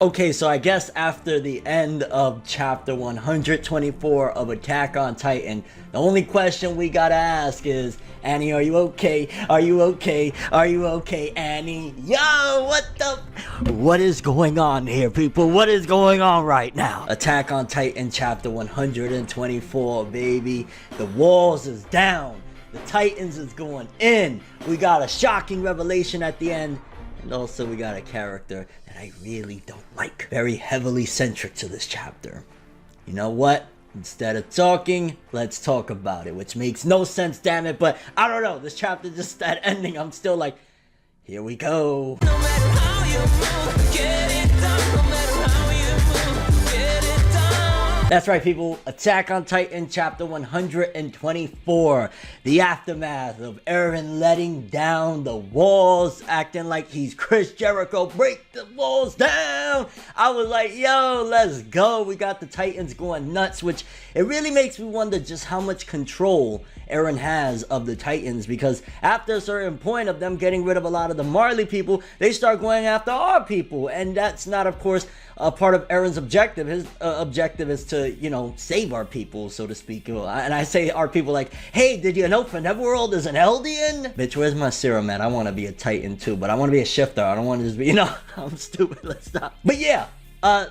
Okay, so I guess after the end of chapter 124 of Attack on Titan, the only question we gotta ask is, Annie, are you okay? Are you okay? Are you okay, Annie? Yo, what is going on here, people? What is going on right now? Attack on Titan chapter 124, baby. The walls is down. The Titans is going in. We got a shocking revelation at the end. And also we got a character that I really don't like. Very heavily centric to this chapter. You know what? Instead of talking, let's talk about it. Which makes no sense, damn it. But I don't know. This chapter, just that ending, I'm still like, here we go. No matter how you move, get it done. No matter how you move, get it done. That's right, people. Attack on Titan chapter 124. The aftermath of Eren letting down the walls, acting like he's Chris Jericho. Break the walls down. I was like, yo, let's go. We got the Titans going nuts, which it really makes me wonder just how much control Eren has of the Titans, because after a certain point of them getting rid of a lot of the Marley people, they start going after our people, and that's not, of course, a part of Eren's objective. His objective is to, you know, save our people, so to speak. And I say our people like, hey, did you know ForneverWorld is an Eldian? Bitch, where's my serum, man? I want to be a Titan too, but I want to be a shifter. I don't want to just be, you know, I'm stupid. Let's stop. But yeah,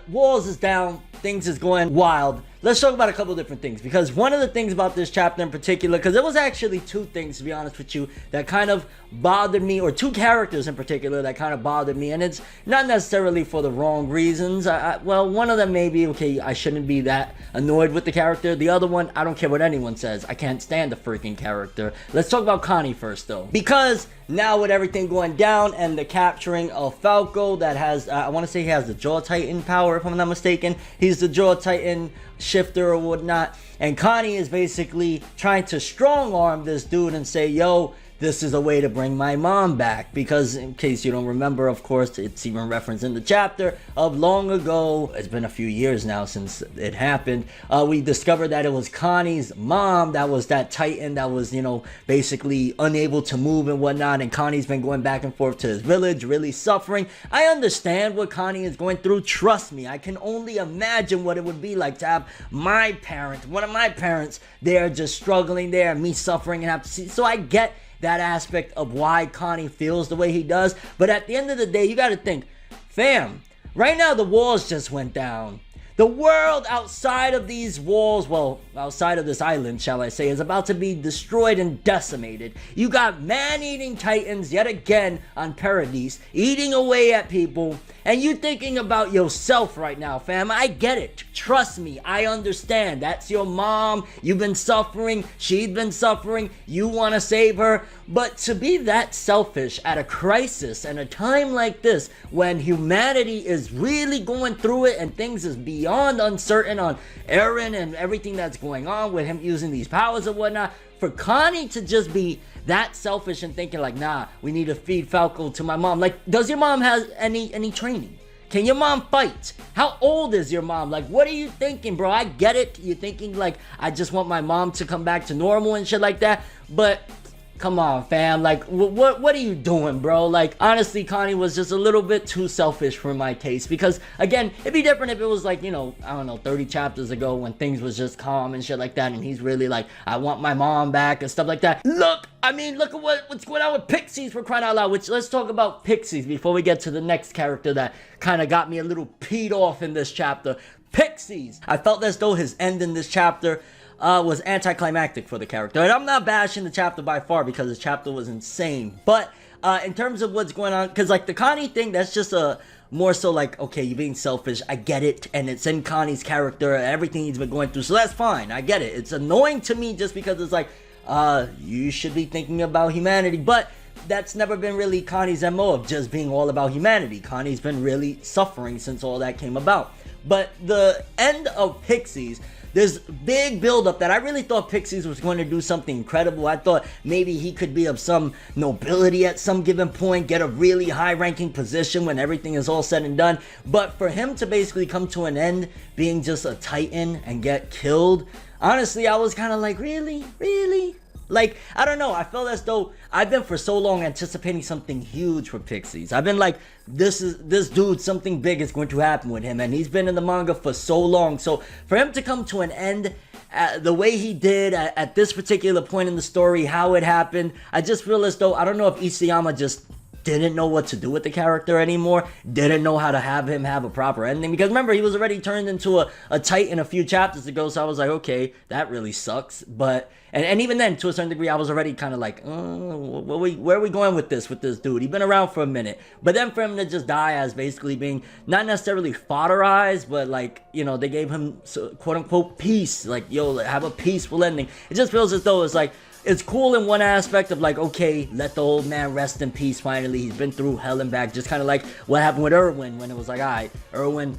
walls is down. Things is going wild. Let's talk about a couple different things, because one of the things about this chapter in particular, because there was actually two things, to be honest with you, that kind of bothered me, or two characters in particular that kind of bothered me, and it's not necessarily for the wrong reasons. Well, one of them maybe, okay, I shouldn't be that annoyed with the character. The other one, I don't care what anyone says. I can't stand the freaking character. Let's talk about Connie first, though, because now with everything going down and the capturing of Falco that has, I want to say he has the Jaw Titan power, if I'm not mistaken. He's the Jaw Titan shifter or whatnot, and Connie is basically trying to strong arm this dude and say, yo, this is a way to bring my mom back, because in case you don't remember, of course, it's even referenced in the chapter of long ago. It's been a few years now since it happened. We discovered that it was Connie's mom that was that Titan that was, you know, basically unable to move and whatnot, and Connie's been going back and forth to his village, really suffering. I understand what Connie is going through. Trust me, I can only imagine what it would be like to have my parent, one of my parents, there just struggling there, and me suffering and have to see. So I get that aspect of why Connie feels the way he does. But at the end of the day, you got to think, fam, right now the walls just went down. The world outside of these walls, well, outside of this island, shall I say, is about to be destroyed and decimated. You got man-eating Titans yet again on Paradise, eating away at people, and you thinking about yourself right now, fam. I get it. Trust me, I understand. That's your mom. You've been suffering. She's been suffering. You want to save her. But to be that selfish at a crisis and a time like this, when humanity is really going through it and things is beyond uncertain on Eren and everything that's going on with him using these powers and whatnot, for Connie to just be that selfish and thinking like, nah, we need to feed Falco to my mom. Like, does your mom have any training? Can your mom fight? How old is your mom? Like, what are you thinking, bro? I get it. You're thinking like, I just want my mom to come back to normal and shit like that. But come on, fam. Like, what are you doing, bro? Like, honestly, Connie was just a little bit too selfish for my taste. Because, again, it'd be different if it was like, you know, I don't know, 30 chapters ago when things was just calm and shit like that. And he's really like, I want my mom back and stuff like that. Look, I mean, look at what's going on with Pixies, for crying out loud. Which, let's talk about Pixies before we get to the next character that kind of got me a little peed off in this chapter. Pixies. I felt as though his end in this chapter was anticlimactic for the character. And I'm not bashing the chapter by far, because the chapter was insane. But in terms of what's going on, because like the Connie thing, that's just a more so like, okay, you're being selfish. I get it. And it's in Connie's character, everything he's been going through. So that's fine. I get it. It's annoying to me just because it's like, you should be thinking about humanity. But that's never been really Connie's MO of just being all about humanity. Connie's been really suffering since all that came about. But the end of Pixies, there's big buildup that I really thought Pixies was going to do something incredible. I thought maybe he could be of some nobility at some given point, get a really high-ranking position when everything is all said and done. But for him to basically come to an end being just a Titan and get killed, honestly, I was kind of like, really? Really? Like, I don't know, I felt as though I've been for so long anticipating something huge for Pixies. I've been like, this dude, something big is going to happen with him, and he's been in the manga for so long. So for him to come to an end the way he did at this particular point in the story, how it happened, I just feel as though, I don't know if Isayama just didn't know what to do with the character anymore, didn't know how to have him have a proper ending, because remember, he was already turned into a Titan a few chapters ago, so I was like, okay, that really sucks. But and even then, to a certain degree, I was already kind of like, where are we going with this dude? He's been around for a minute. But then for him to just die as basically being not necessarily fodderized, but like, you know, they gave him quote unquote peace, like, yo, have a peaceful ending. It just feels as though it's like, it's cool in one aspect of like, okay, let the old man rest in peace finally. He's been through hell and back, just kind of like what happened with Erwin, when it was like, alright, Erwin,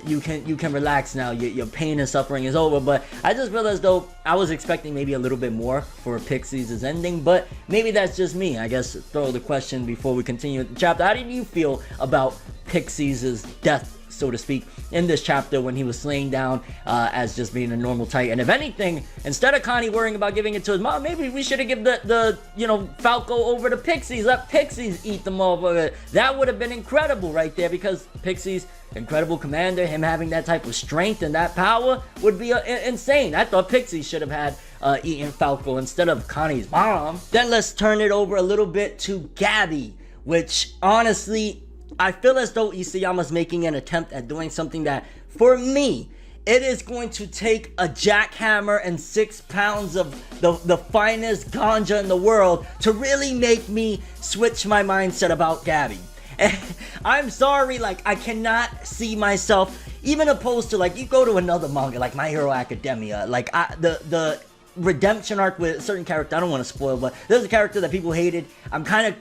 you can relax now, your pain and suffering is over. But I just feel as though I was expecting maybe a little bit more for Pixies' ending, but maybe that's just me. I guess throw the question before we continue with the chapter. How did you feel about Pixies' death, so to speak, in this chapter when he was slain down as just being a normal Titan? If anything, instead of Connie worrying about giving it to his mom, maybe we should have given the you know, Falco over to Pixies. Let Pixies eat the motherfucker. That would have been incredible right there, because Pixies, incredible commander, him having that type of strength and that power would be insane. I thought Pixies should have had eaten Falco instead of Connie's mom. Then let's turn it over a little bit to Gabi, which honestly, I feel as though Isayama's making an attempt at doing something that, for me, it is going to take a jackhammer and 6 pounds of the finest ganja in the world to really make me switch my mindset about Gabi. And I'm sorry, like, I cannot see myself, even opposed to, like, you go to another manga, like My Hero Academia, like, the redemption arc with a certain character, I don't want to spoil, but there's a character that people hated. I'm kind of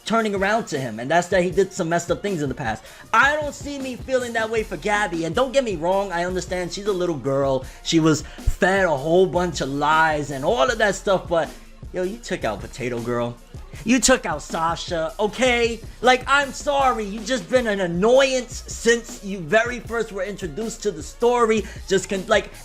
turning around to him, and that's that he did some messed up things in the past. I don't see me feeling that way for Gabi, and don't get me wrong, I understand she's a little girl, she was fed a whole bunch of lies and all of that stuff, but yo, you took out Potato Girl, you took out Sasha, okay? Like, I'm sorry, you've just been an annoyance since you very first were introduced to the story.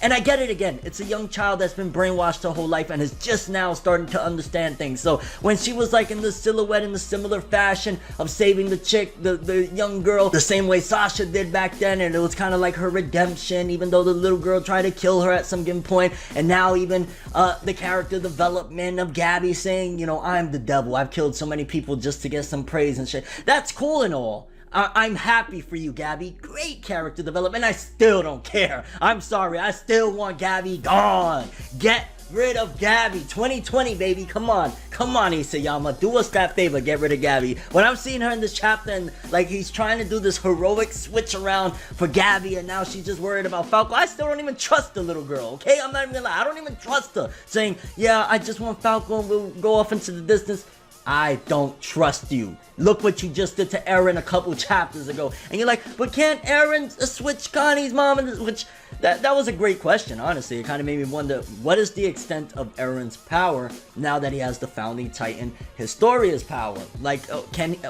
And I get it again, it's a young child that's been brainwashed her whole life and is just now starting to understand things. So when she was like in the silhouette in the similar fashion of saving the chick, the young girl, the same way Sasha did back then, and it was kind of like her redemption, even though the little girl tried to kill her at some given point. And now even the character development of Gabi saying, you know, I'm the devil, I've killed so many people just to get some praise and shit. That's cool and all. I'm happy for you, Gabi. Great character development. I still don't care. I'm sorry. I still want Gabi gone. Get rid of Gabi. 2020, baby. Come on. Come on, Isayama. Do us that favor. Get rid of Gabi. When I'm seeing her in this chapter and like he's trying to do this heroic switch around for Gabi and now she's just worried about Falco, I still don't even trust the little girl, okay? I'm not even gonna lie. I don't even trust her. Saying, yeah, I just want Falco and we'll go off into the distance. I don't trust you. Look what you just did to Eren a couple chapters ago. And you're like, but can't Eren switch Connie's mom? Which, that was a great question, honestly. It kind of made me wonder, what is the extent of Eren's power now that he has the Founding Titan Historia's power? Like,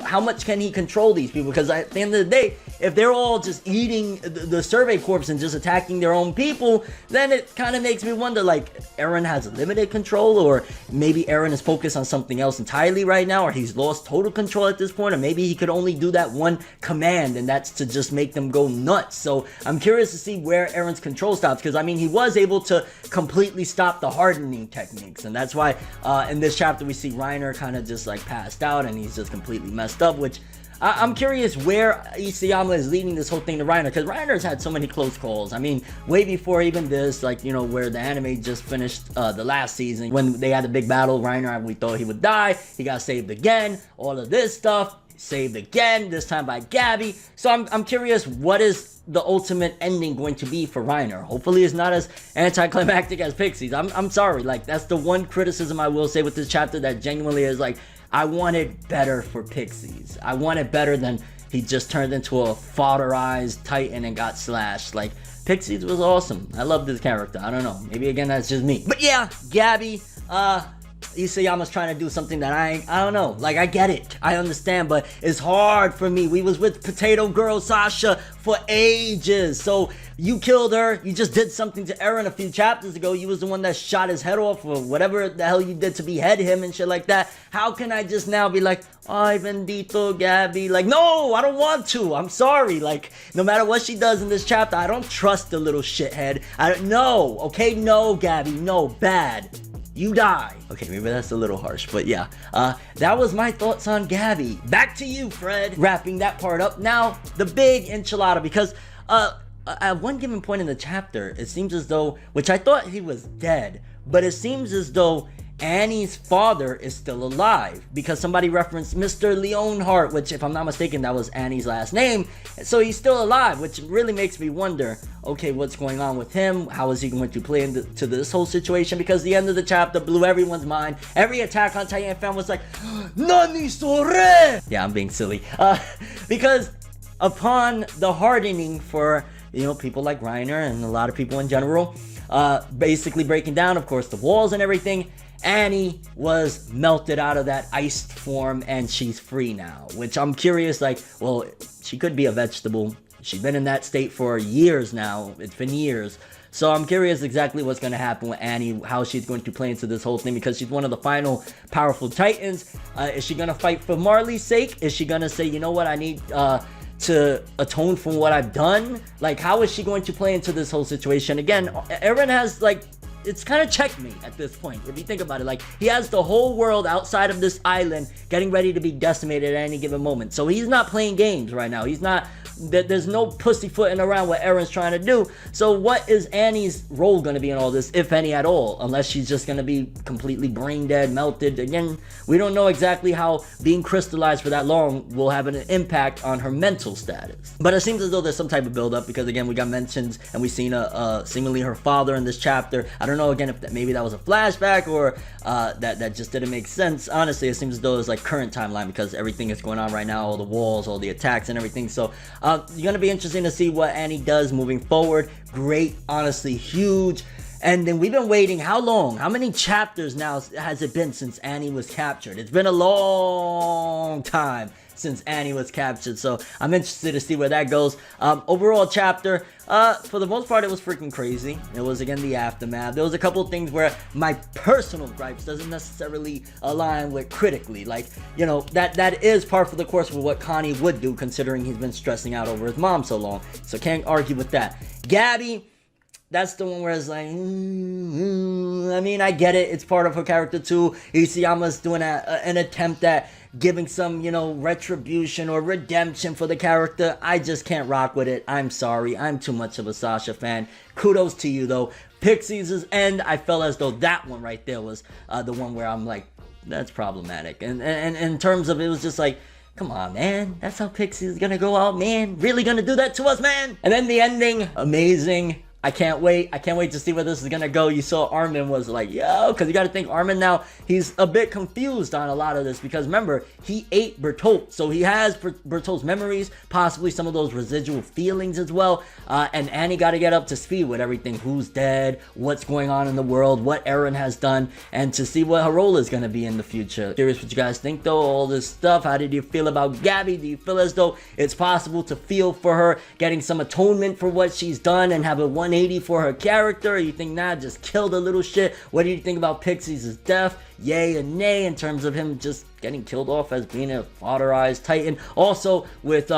how much can he control these people? Because at the end of the day, if they're all just eating the Survey Corps and just attacking their own people, then it kind of makes me wonder, like, Eren has limited control, or maybe Eren is focused on something else entirely right now, or he's lost total control at this point, or maybe he could only do that one command, and that's to just make them go nuts. So I'm curious to see where Eren's control stops, because I mean, he was able to completely stop the hardening techniques, and that's why in this chapter we see Reiner kind of just like passed out and he's just completely messed up, which I'm curious where Isayama is leading this whole thing to Reiner, because Reiner's had so many close calls. I mean, way before even this, like, you know, where the anime just finished the last season, when they had the big battle, Reiner, we thought he would die, he got saved again, all of this stuff, saved again, this time by Gabi. So I'm curious, what is the ultimate ending going to be for Reiner? Hopefully it's not as anticlimactic as Pixies. I'm sorry, like, that's the one criticism I will say with this chapter, that genuinely is like, I wanted better for Pixies. I wanted better than he just turned into a fodderized Titan and got slashed. Like, Pixies was awesome. I love this character. I don't know. Maybe again, that's just me. But yeah, Gabi, Isayama's trying to do something that I don't know. Like, I get it, I understand, but it's hard for me. We was with Potato Girl Sasha for ages, so you killed her. You just did something to Eren a few chapters ago. You was the one that shot his head off, or whatever the hell you did to behead him and shit like that. How can I just now be like, ay bendito Gabi? Like, no, I don't want to. I'm sorry. Like, no matter what she does in this chapter, I don't trust the little shithead. No, okay, no, Gabi, no, bad. You die. Okay, maybe that's a little harsh, but yeah. That was my thoughts on Gabi. Back to you, Fred. Wrapping that part up. Now, the big enchilada, because at one given point in the chapter, it seems as though, which I thought he was dead, but it seems as though Annie's father is still alive, because somebody referenced Mr. Leonhardt, which, if I'm not mistaken, that was Annie's last name. So he's still alive, which really makes me wonder, okay, what's going on with him? How is he going to play into this whole situation? Because the end of the chapter blew everyone's mind. Every Attack on Titan fan was like, Nani sore? Yeah, I'm being silly. Because upon the hardening for, you know, people like Reiner and a lot of people in general, basically breaking down, of course, the walls and everything, Annie was melted out of that iced form and she's free now, which I'm curious, like, well, she could be a vegetable. She's been in that state for years now. It's been years. So I'm curious exactly what's going to happen with Annie, how she's going to play into this whole thing, because she's one of the final powerful Titans. Is she going to fight for Marley's sake? Is she going to say, you know what, I need to atone for what I've done? Like, how is she going to play into this whole situation? Again, Eren has, like, it's kind of checkmate at this point, if you think about it. Like, he has the whole world outside of this island getting ready to be decimated at any given moment. So he's not playing games right now. He's not, there's no pussyfooting around what Eren's trying to do. So what is Annie's role going to be in all this, if any at all? Unless she's just going to be completely brain dead, melted. Again, we don't know exactly how being crystallized for that long will have an impact on her mental status. But it seems as though there's some type of build-up, because again, we got mentions and we've seen seemingly her father in this chapter. I don't know again if maybe that was a flashback or that just didn't make sense. Honestly, it seems as though it's like current timeline, because everything is going on right now, all the walls, all the attacks and everything. So you're gonna be interesting to see what Annie does moving forward. Great, honestly, huge. And then we've been waiting how long? How many chapters now has it been since Annie was captured? It's been a long time since Annie was captured, so I'm interested to see where that goes. Overall chapter, for the most part, it was freaking crazy. It was, again, the aftermath. There was a couple of things where my personal gripes doesn't necessarily align with critically. Like, you know, that is par for the course for what Connie would do, considering he's been stressing out over his mom so long. So can't argue with that. Gabi, that's the one where it's like, I mean, I get it. It's part of her character too. Isayama's doing an attempt at giving some, you know, retribution or redemption for the character. I just can't rock with it. I'm sorry. I'm too much of a Sasha fan. Kudos to you, though. Pixies' end, I felt as though that one right there was the one where I'm like, that's problematic. And in terms of, it was just like, come on, man. That's how Pixies is gonna go out, man. Really gonna do that to us, man? And then the ending, amazing. I can't wait. I can't wait to see where this is gonna go. You saw Armin was like, yo, because you got to think Armin now, he's a bit confused on a lot of this, because remember, he ate Bertolt, so he has Bertolt's memories, possibly some of those residual feelings as well. And Annie got to get up to speed with everything. Who's dead? What's going on in the world? What Eren has done? And to see what her role is gonna be in the future. Curious what you guys think, though. All this stuff. How did you feel about Gabi? Do you feel as though it's possible to feel for her getting some atonement for what she's done and have a 180 for her character? Or you think, nah, just kill the little shit? What do you think about Pixies' death? Yay and nay in terms of him just getting killed off as being a father-ized Titan. Also with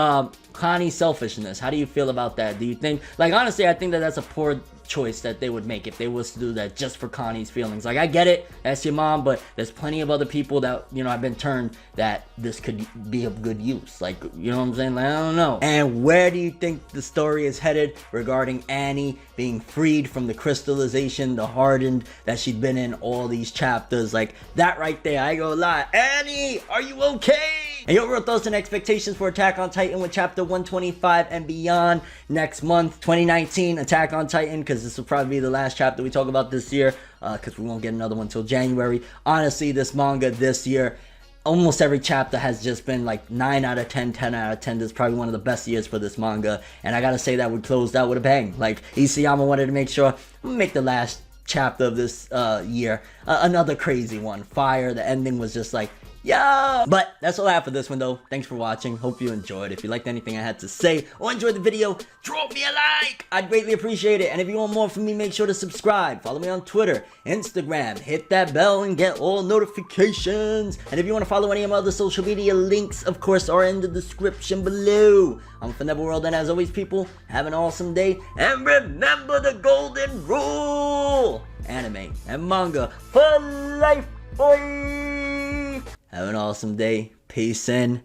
Connie's selfishness, how do you feel about that? Do you think, like, honestly, I think that that's a poor choice that they would make if they was to do that just for Connie's feelings. Like, I get it, that's your mom, but there's plenty of other people that, you know, have been turned that this could be of good use. Like, you know what I'm saying? Like, I don't know. And where do you think the story is headed regarding Annie being freed from the crystallization, the hardened that she'd been in all these chapters? Like, that right there, I ain't gonna lie. Annie, are you okay? And your real thoughts and expectations for Attack on Titan with chapter 125 and beyond next month, 2019, Attack on Titan, because this will probably be the last chapter we talk about this year, because we won't get another one until January. Honestly, this manga this year, almost every chapter has just been like 9 out of 10, 10 out of 10. This is probably one of the best years for this manga, and I gotta say that we closed out with a bang. Like, Isayama wanted to make sure, I'm gonna make the last chapter of this year. Another crazy one. Fire. The ending was just like, yeah. But that's all I have for this one though. Thanks for watching. Hope you enjoyed. If you liked anything I had to say or enjoyed the video, drop me a like. I'd greatly appreciate it. And if you want more from me, make sure to subscribe. Follow me on Twitter, Instagram. Hit that bell and get all notifications. And if you want to follow any of my other social media, links of course are in the description below. I'm ForneverWorld, and as always people, have an awesome day. And remember the golden rule. Anime and manga for life, boy. Have an awesome day. Peace in.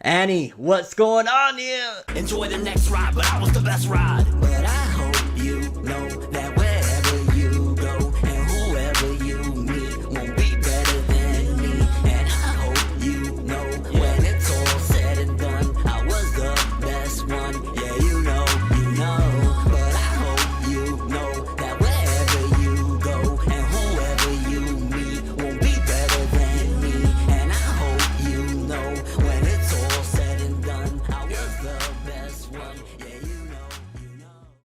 Annie, what's going on here? Enjoy the next ride, but I was the best ride. But I